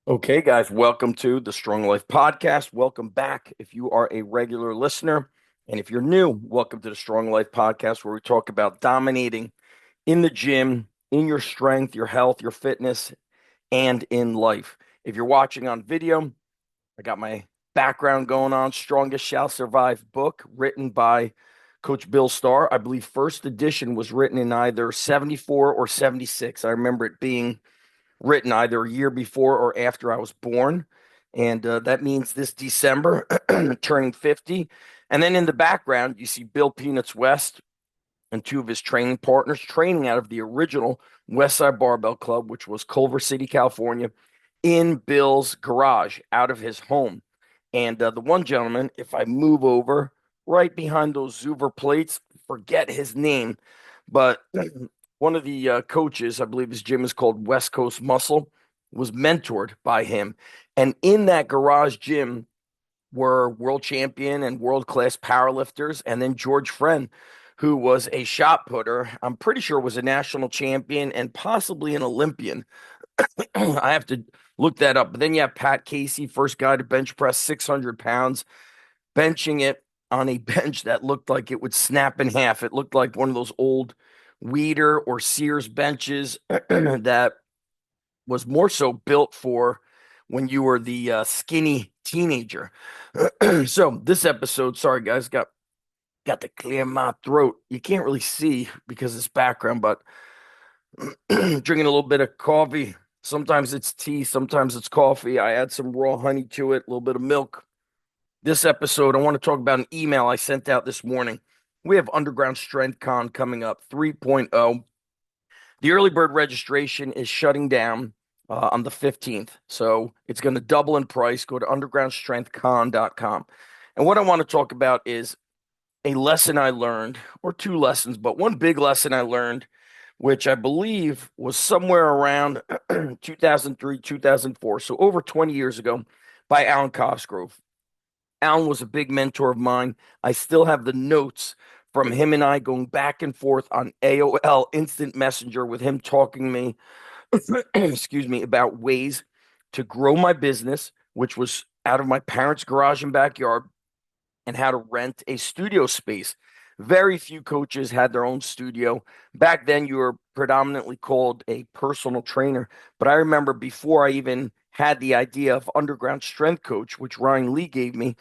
Okay, guys, welcome to the Strong Life Podcast. Welcome back if you are a regular listener. And if you're new, welcome to the Strong Life Podcast, where we talk about dominating in the gym, in your strength, your health, your fitness, and in life. If you're watching on video, I got my background going on. Strongest Shall Survive book written by Coach Bill Starr. I believe first edition was written in either 74 or 76. I remember it being written either a year before or after I was born. And that means this December, turning 50. And then in the background, you see Bill Peanuts West and two of his training partners training out of the original West Side Barbell Club, which was Culver City, California, in Bill's garage out of his home. And the one gentleman, if I move over right behind those Zuber plates, forget his name, but one of the coaches, I believe his gym is called West Coast Muscle, was mentored by him. And in that garage gym were world champion and world class powerlifters. And then George Friend, who was a shot putter, I'm pretty sure was a national champion and possibly an Olympian. I have to look that up. But then you have Pat Casey, first guy to bench press 600 pounds, benching it on a bench that looked like it would snap in half. It looked like one of those old Weider or Sears benches that was more so built for when you were the skinny teenager. So this episode, sorry guys, got to clear my throat. You can't really see because of this background, but drinking a little bit of coffee. Sometimes it's tea, sometimes it's coffee. I add some raw honey to it, a little bit of milk. This episode, I want to talk about an email I sent out this morning. We have Underground Strength Con coming up 3.0. The early bird registration is shutting down on the 15th. So it's going to double in price. Go to undergroundstrengthcon.com. And what I want to talk about is a lesson I learned, or two lessons, but one big lesson I learned, which I believe was somewhere around 2003, 2004. So over 20 years ago by Alan Cosgrove. Alan was a big mentor of mine. I still have the notes from him and I going back and forth on AOL Instant Messenger with him talking to me, excuse me, about ways to grow my business, which was out of my parents' garage and backyard, and how to rent a studio space. Very few coaches had their own studio. Back then, you were predominantly called a personal trainer. But I remember before I even had the idea of underground strength coach, which Ryan Lee gave me,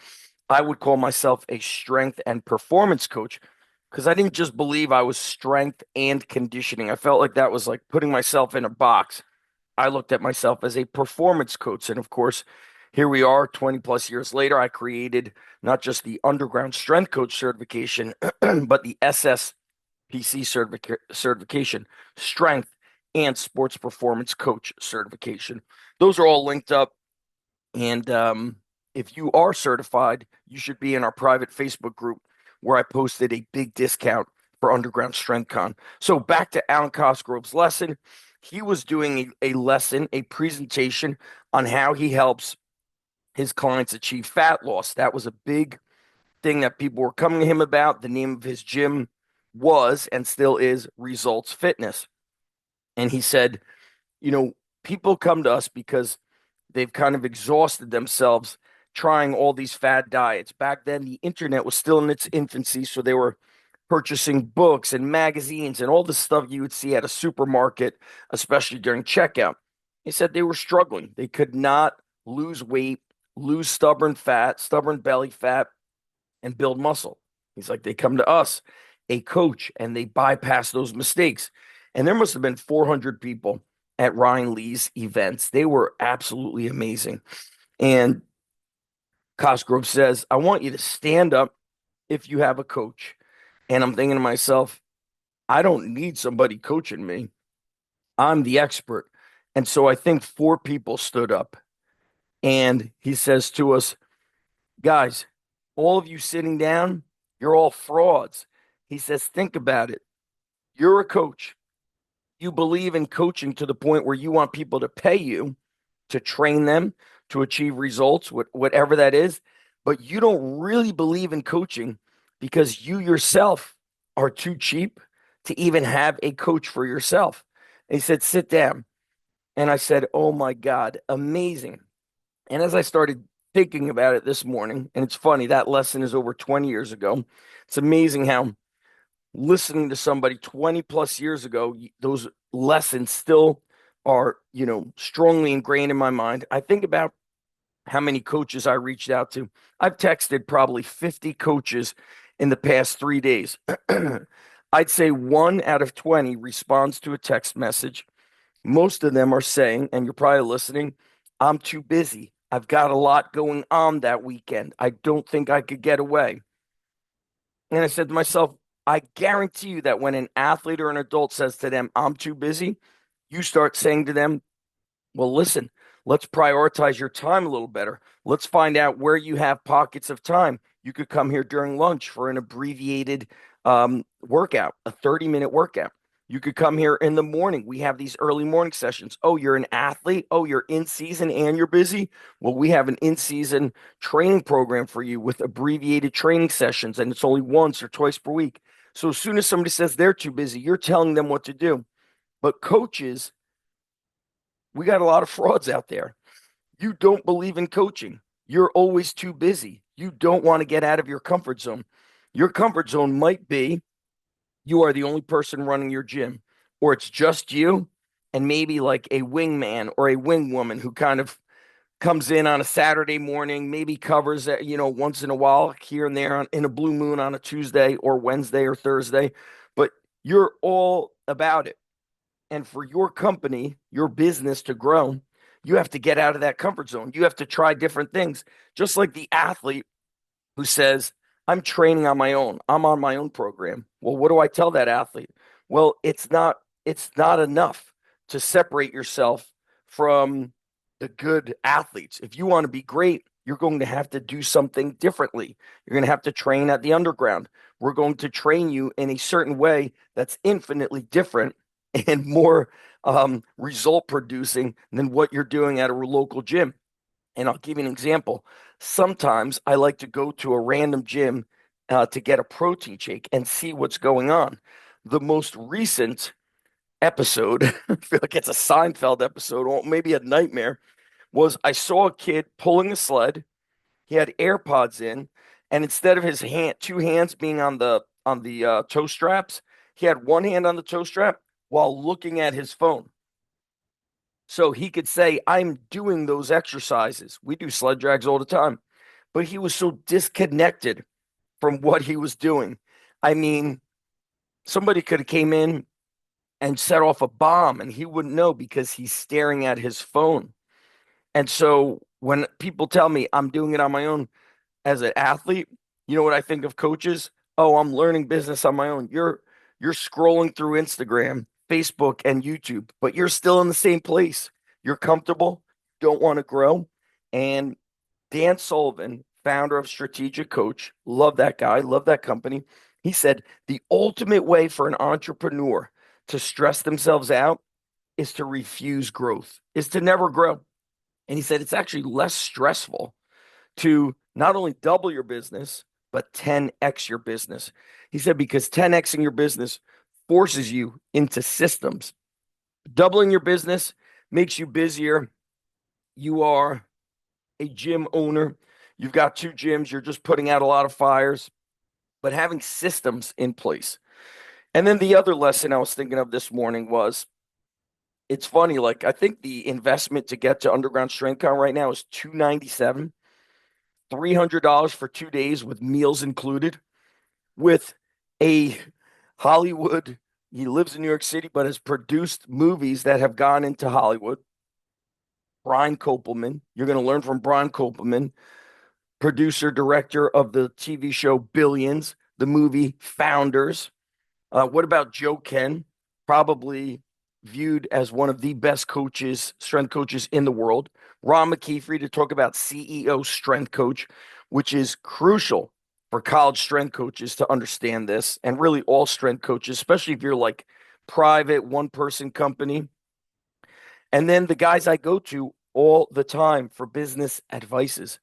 I would call myself a strength and performance coach because I didn't just believe I was strength and conditioning. I felt like that was like putting myself in a box. I looked at myself as a performance coach. And of course, here we are 20 plus years later. I created not just the underground strength coach certification, but the SSPC certification, strength and sports performance coach certification. Those are all linked up. And if you are certified, you should be in our private Facebook group where I posted a big discount for Underground Strength Con. So back to Alan Cosgrove's lesson. He was doing a lesson, a presentation on how he helps his clients achieve fat loss. That was a big thing that people were coming to him about. The name of his gym was and still is Results Fitness. And he said, people come to us because they've kind of exhausted themselves trying all these fad diets. Back then, the internet was still in its infancy, so they were purchasing books and magazines and all the stuff you would see at a supermarket, especially during checkout. He said they were struggling. They could not lose weight, lose stubborn fat, stubborn belly fat, and build muscle. He's like, they come to us, a coach, and they bypass those mistakes. And there must have been 400 people at Ryan Lee's events. They were absolutely amazing. And Cosgrove says, I want you to stand up if you have a coach. And I'm thinking to myself, I don't need somebody coaching me. I'm the expert. And so I think four people stood up. And he says to us, guys, all of you sitting down, you're all frauds. He says, think about it. You're a coach. You believe in coaching to the point where you want people to pay you to train them to achieve results, whatever that is. But you don't really believe in coaching because you yourself are too cheap to even have a coach for yourself. And he said, sit down. And I said, oh my God, amazing. And as I started thinking about it this morning, and it's funny, that lesson is over 20 years ago. It's amazing how listening to somebody 20 plus years ago, those lessons still are, strongly ingrained in my mind. I think about how many coaches I reached out to. I've texted probably 50 coaches in the past 3 days. I'd say 1 out of 20 responds to a text message. Most of them are saying, and you're probably listening, I'm too busy. I've got a lot going on that weekend. I don't think I could get away. And I said to myself, I guarantee you that when an athlete or an adult says to them, I'm too busy, you start saying to them, well, listen, let's prioritize your time a little better. Let's find out where you have pockets of time. You could come here during lunch for an abbreviated workout, a 30-minute workout. You could come here in the morning. We have these early morning sessions. Oh, you're an athlete. Oh, you're in season and you're busy. Well, we have an in season training program for you with abbreviated training sessions, and it's only once or twice per week. So as soon as somebody says they're too busy, you're telling them what to do. But coaches, we got a lot of frauds out there. You don't believe in coaching. You're always too busy. You don't want to get out of your comfort zone. Your comfort zone might be you are the only person running your gym, or it's just you and maybe like a wingman or a wing woman who kind of comes in on a Saturday morning, maybe covers, once in a while here and there in a blue moon on a Tuesday or Wednesday or Thursday. But you're all about it. And for your company, your business to grow, you have to get out of that comfort zone. You have to try different things. Just like the athlete who says, I'm training on my own. I'm on my own program. Well, what do I tell that athlete? Well, it's not enough to separate yourself from the good athletes. If you want to be great, you're going to have to do something differently. You're going to have to train at the underground. We're going to train you in a certain way that's infinitely different and more result producing than what you're doing at a local gym. And I'll give you an example. Sometimes I like to go to a random gym to get a protein shake and see what's going on. The most recent episode, I feel like it's a Seinfeld episode or maybe a nightmare, was I saw a kid pulling a sled. He had AirPods in, and instead of his two hands being on the toe straps, he had one hand on the toe strap while looking at his phone. So he could say, I'm doing those exercises. We do sled drags all the time. But he was so disconnected from what he was doing. I mean, somebody could have came in and set off a bomb and he wouldn't know because he's staring at his phone. And so when people tell me I'm doing it on my own as an athlete, you know what I think of coaches? Oh, I'm learning business on my own. You're scrolling through Instagram, Facebook, and YouTube, but you're still in the same place. You're comfortable, don't want to grow. And Dan Sullivan, founder of Strategic Coach, love that guy, love that company. He said the ultimate way for an entrepreneur to stress themselves out is to refuse growth, is to never grow. And he said it's actually less stressful to not only double your business, but 10x your business. He said, because 10xing your business forces you into systems. Doubling your business makes you busier. You are a gym owner. You've got two gyms. You're just putting out a lot of fires, but having systems in place. And then the other lesson I was thinking of this morning was it's funny. Like, I think the investment to get to Underground Strength Con right now is $297. $300 for 2 days with meals included, with a Hollywood. He lives in New York City, but has produced movies that have gone into Hollywood. Brian Kopelman. You're going to learn from Brian Kopelman, producer, director of the TV show Billions, the movie Founders. What about Joe Ken? Probably viewed as one of the best coaches, strength coaches in the world. Ron McKeefery to talk about CEO Strength Coach, which is crucial for college strength coaches to understand this, and really all strength coaches, especially if you're like private one person company. And then the guys I go to all the time for business advices,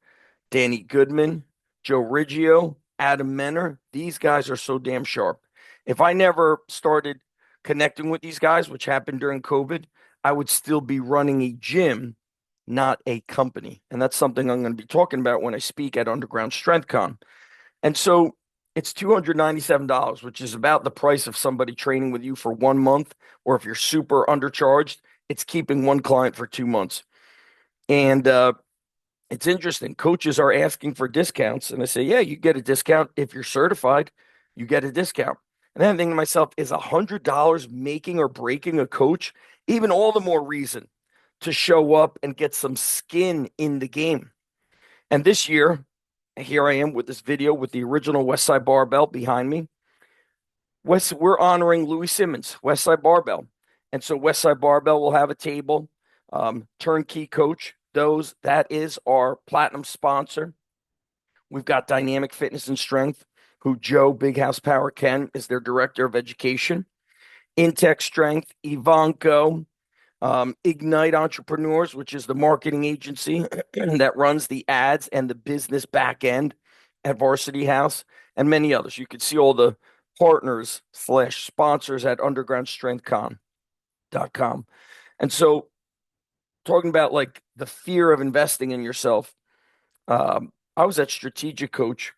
Danny Goodman, Joe Riggio, Adam Menner. These guys are so damn sharp. If I never started connecting with these guys, which happened during COVID, I would still be running a gym, not a company. And that's something I'm going to be talking about when I speak at Underground Strength Con. And so it's $297, which is about the price of somebody training with you for 1 month, or if you're super undercharged, it's keeping one client for 2 months. And it's interesting. Coaches are asking for discounts, and I say, yeah, you get a discount if you're certified. You get a discount. And then I'm thinking to myself, is $100 making or breaking a coach? Even all the more reason to show up and get some skin in the game. And this year, here I am with this video with the original Westside Barbell behind me. We're honoring Louis Simmons, Westside Barbell. And so Westside Barbell will have a table, turnkey coach. That is our platinum sponsor. We've got Dynamic Fitness and Strength, who Joe Big House Power Ken is their director of education. Intech Strength, Ivanko, Ignite Entrepreneurs, which is the marketing agency that runs the ads and the business back end at Varsity House, and many others. You can see all the partners / sponsors at undergroundstrengthcon.com. And so talking about like the fear of investing in yourself, I was at Strategic Coach.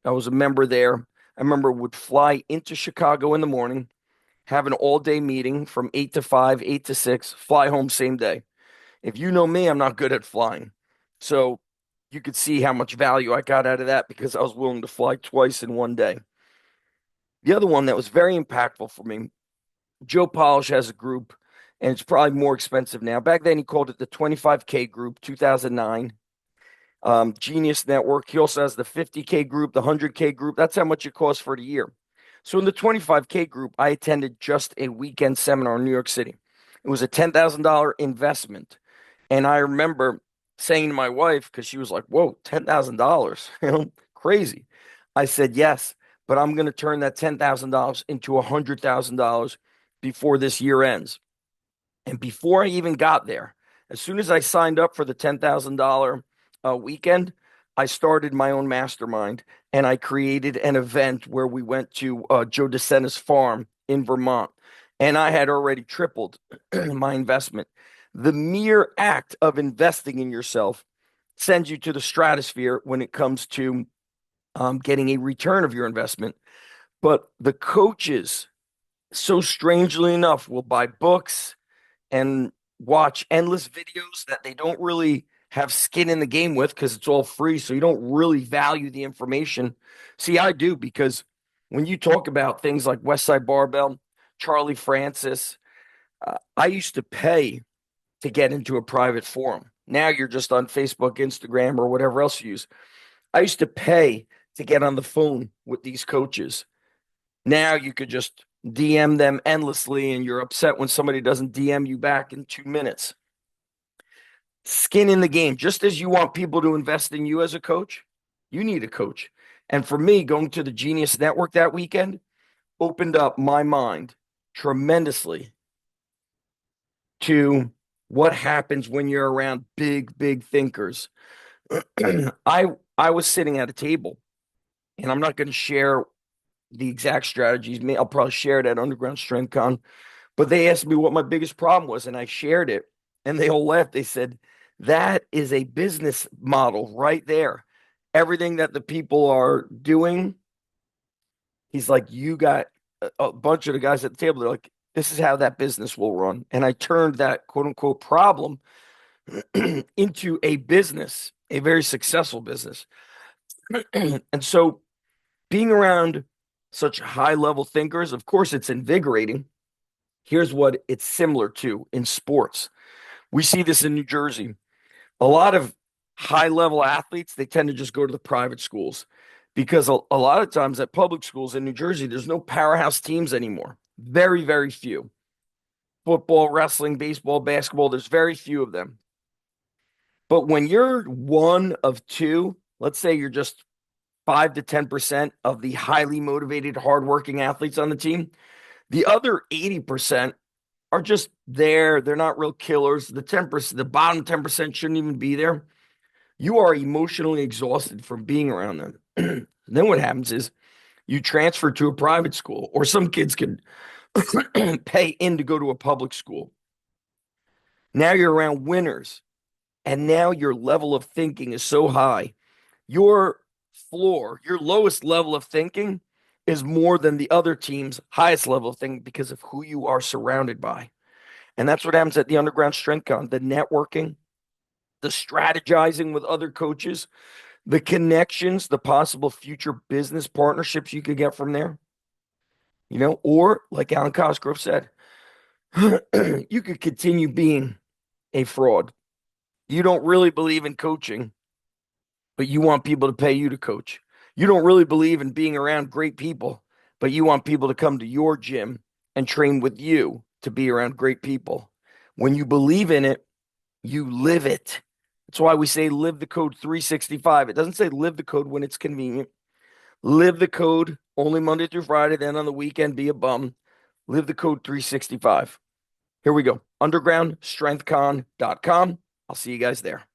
I was a member there. I remember would fly into Chicago in the morning, have an all-day meeting from 8 to 5, 8 to 6, fly home same day. If you know me, I'm not good at flying. So you could see how much value I got out of that because I was willing to fly twice in one day. The other one that was very impactful for me, Joe Polish has a group, and it's probably more expensive now. Back then, he called it the 25K group, 2009. Genius Network. He also has the 50K group, the 100K group. That's how much it costs for the year. So in the 25K group, I attended just a weekend seminar in New York City. It was a $10,000 investment. And I remember saying to my wife, because she was like, whoa, $10,000, crazy. I said, yes, but I'm going to turn that $10,000 into $100,000 before this year ends. And before I even got there, as soon as I signed up for the $10,000 weekend, I started my own mastermind and I created an event where we went to Joe DeSena's farm in Vermont. And I had already tripled my investment. The mere act of investing in yourself sends you to the stratosphere when it comes to getting a return of your investment. But the coaches, so strangely enough, will buy books and watch endless videos that they don't really have skin in the game with because it's all free. So you don't really value the information. See, I do, because when you talk about things like Westside Barbell, Charlie Francis, I used to pay to get into a private forum. Now you're just on Facebook, Instagram, or whatever else you use. I used to pay to get on the phone with these coaches. Now you could just DM them endlessly and you're upset when somebody doesn't DM you back in 2 minutes. Skin in the game. Just as you want people to invest in you as a coach, you need a coach. And for me, going to the Genius Network that weekend opened up my mind tremendously to what happens when you're around big thinkers. I was sitting at a table, and I'm not going to share the exact strategies. I'll probably share it at Underground Strength Con. But they asked me what my biggest problem was, and I shared it. And they all laughed. They said, that is a business model right there. Everything that the people are doing, he's like, you got a bunch of the guys at the table. They're like, this is how that business will run. And I turned that quote unquote problem into a business, a very successful business. And so being around such high level thinkers, of course, it's invigorating. Here's what it's similar to in sports. We see this in New Jersey. A lot of high level athletes, they tend to just go to the private schools because a lot of times at public schools in New Jersey, there's no powerhouse teams anymore. Very few. Football, wrestling, baseball, basketball, there's very few of them. But when you're one of two, let's say you're just 5 to 10% of the highly motivated, hardworking athletes on the team, the other 80% are just there. They're not real killers. The 10%, the bottom 10% shouldn't even be there. You are emotionally exhausted from being around them. Then what happens is you transfer to a private school, or some kids can pay in to go to a public school. Now you're around winners. And now your level of thinking is so high. Your floor, your lowest level of thinking is more than the other team's highest level of thinking because of who you are surrounded by. And that's what happens at the Underground Strength Con, the networking, the strategizing with other coaches, the connections, the possible future business partnerships you could get from there, or like Alan Cosgrove said, you could continue being a fraud. You don't really believe in coaching, but you want people to pay you to coach. You don't really believe in being around great people, but you want people to come to your gym and train with you to be around great people. When you believe in it, you live it. That's why we say live the code 365. It doesn't say live the code when it's convenient. Live the code only Monday through Friday, then on the weekend, be a bum. Live the code 365. Here we go. Undergroundstrengthcon.com. I'll see you guys there.